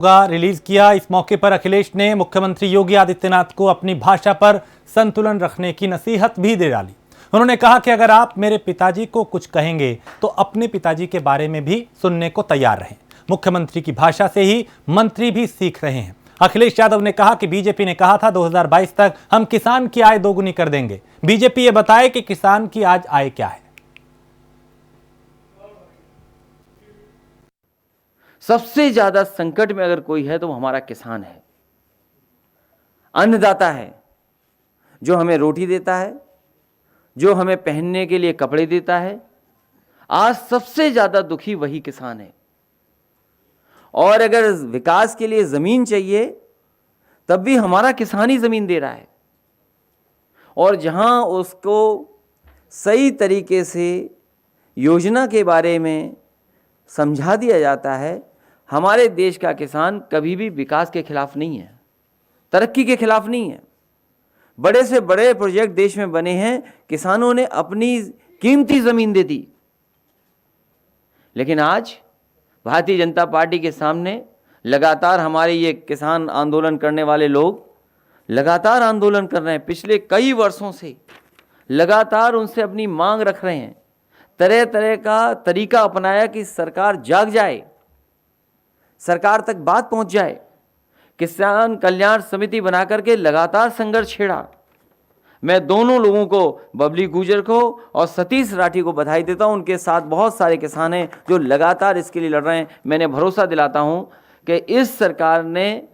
Release किया। इस मौके पर अखिलेश ने मुख्यमंत्री योगी आदित्यनाथ को अपनी भाषा पर संतुलन रखने की नसीहत भी दे डाली। उन्होंने कहा कि अगर आप मेरे पिताजी को कुछ कहेंगे तो अपने पिताजी के बारे में भी सुनने को तैयार रहें। मुख्यमंत्री की भाषा से ही मंत्री भी सीख रहे हैं। अखिलेश यादव ने कहा कि बीजेपी ने कहा था 2022 तक हम किसान की आय दोगुनी कर देंगे। बीजेपी ये बताए कि किसान की आज आय क्या है। सबसे ज्यादा संकट में अगर कोई है तो वो हमारा किसान है, अन्नदाता है, जो हमें रोटी देता है, जो हमें पहनने के लिए कपड़े देता है। आज सबसे ज्यादा दुखी वही किसान है। और अगर विकास के लिए जमीन चाहिए तब भी हमारा किसान ही जमीन दे रहा है। और जहां उसको सही तरीके से योजना के बारे में समझा दिया जाता है, हमारे देश का किसान कभी भी विकास के खिलाफ नहीं है, तरक्की के खिलाफ नहीं है। बड़े से बड़े प्रोजेक्ट देश में बने हैं, किसानों ने अपनी कीमती जमीन दे दी। लेकिन आज भारतीय जनता पार्टी के सामने लगातार हमारे ये किसान आंदोलन करने वाले लोग लगातार आंदोलन कर रहे हैं। पिछले कई वर्षों से लगातार उनसे अपनी मांग रख रहे हैं। तरह तरह का तरीका अपनाया कि सरकार जाग जाए, सरकार तक बात पहुंच जाए। किसान कल्याण समिति बना करके लगातार संघर्ष छेड़ा। मैं दोनों लोगों को, बबली गुर्जर को और सतीश राठी को बधाई देता हूं। उनके साथ बहुत सारे किसान हैं जो लगातार इसके लिए लड़ रहे हैं। मैंने भरोसा दिलाता हूं कि इस सरकार ने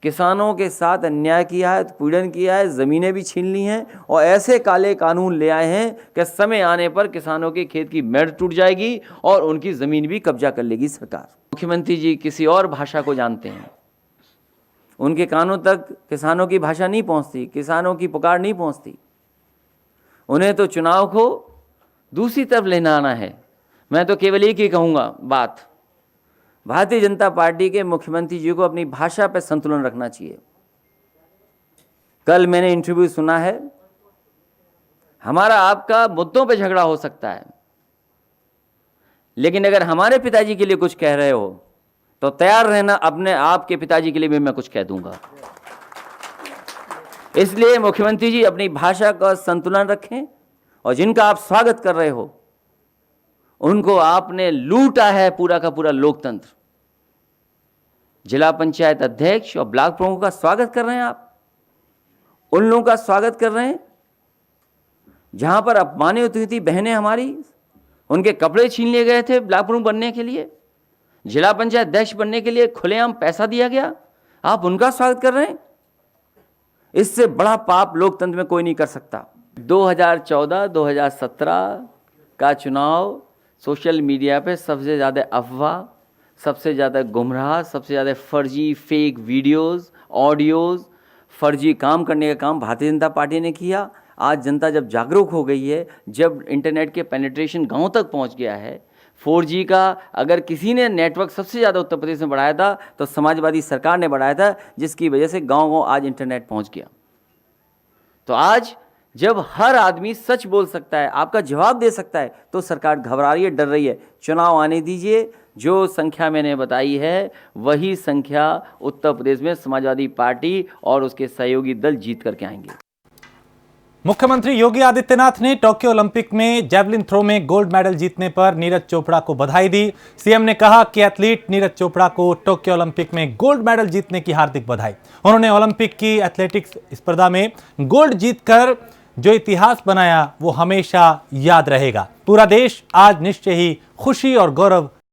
किसानों के साथ अन्याय किया है, पीड़न किया है, ज़मीनें भी छीन ली हैं और ऐसे काले कानून ले आए हैं कि समय आने पर किसानों के खेत की मेड़ टूट जाएगी और उनकी ज़मीन भी कब्जा कर लेगी सरकार। मुख्यमंत्री जी किसी और भाषा को जानते हैं, उनके कानों तक किसानों की भाषा नहीं पहुंचती, किसानों की पुकार नहीं पहुंचती। उन्हें तो चुनाव को दूसरी तरफ लेना आना है। मैं तो केवल एक ही कहूँगा बात, भारतीय जनता पार्टी के मुख्यमंत्री जी को अपनी भाषा पर संतुलन रखना चाहिए। कल मैंने इंटरव्यू सुना है, हमारा आपका मुद्दों पे झगड़ा हो सकता है, लेकिन अगर हमारे पिताजी के लिए कुछ कह रहे हो तो तैयार रहना, अपने आपके पिताजी के लिए भी मैं कुछ कह दूंगा। इसलिए मुख्यमंत्री जी अपनी भाषा का संतुलन रखें और जिनका आप स्वागत कर रहे हो उनको आपने लूटा है पूरा का पूरा लोकतंत्र। जिला पंचायत अध्यक्ष और ब्लॉक प्रमुखों का स्वागत कर रहे हैं आप, उन लोगों का स्वागत कर रहे हैं जहां पर अपमानित हुई थी बहनें हमारी, उनके कपड़े छीन लिए गए थे ब्लॉक प्रमुख बनने के लिए, जिला पंचायत अध्यक्ष बनने के लिए खुलेआम पैसा दिया गया, आप उनका स्वागत कर रहे हैं। इससे बड़ा पाप लोकतंत्र में कोई नहीं कर सकता। 2014-2017 का चुनाव सोशल मीडिया पे सबसे ज़्यादा अफवाह, सबसे ज़्यादा गुमराह, सबसे ज़्यादा फर्जी फेक वीडियोस, ऑडियोज़, फर्जी काम करने का काम भारतीय जनता पार्टी ने किया। आज जनता जब जागरूक हो गई है, जब इंटरनेट के पेनिट्रेशन गांव तक पहुंच गया है, 4G का अगर किसी ने नेटवर्क सबसे ज़्यादा उत्तर प्रदेश में बढ़ाया था तो समाजवादी सरकार ने बढ़ाया था, जिसकी वजह से गांव-गांव आज इंटरनेट पहुंच गया। तो आज जब हर आदमी सच बोल सकता है, आपका जवाब दे सकता है, तो सरकार घबरा रही है, डर रही है। चुनाव आने दीजिए, जो संख्या मैंने बताई है वही संख्या उत्तर प्रदेश में समाजवादी पार्टी और उसके सहयोगी दल जीत करके आएंगे। मुख्यमंत्री योगी आदित्यनाथ ने टोक्यो ओलंपिक में जैवलिन थ्रो में गोल्ड मेडल जीतने पर नीरज चोपड़ा को बधाई दी। सीएम ने कहा कि एथलीट नीरज चोपड़ा को टोक्यो ओलंपिक में गोल्ड मेडल जीतने की हार्दिक बधाई। उन्होंने ओलंपिक की एथलेटिक्स स्पर्धा में गोल्ड जीतकर जो इतिहास बनाया वो हमेशा याद रहेगा। पूरा देश आज निश्चय ही खुशी और गौरव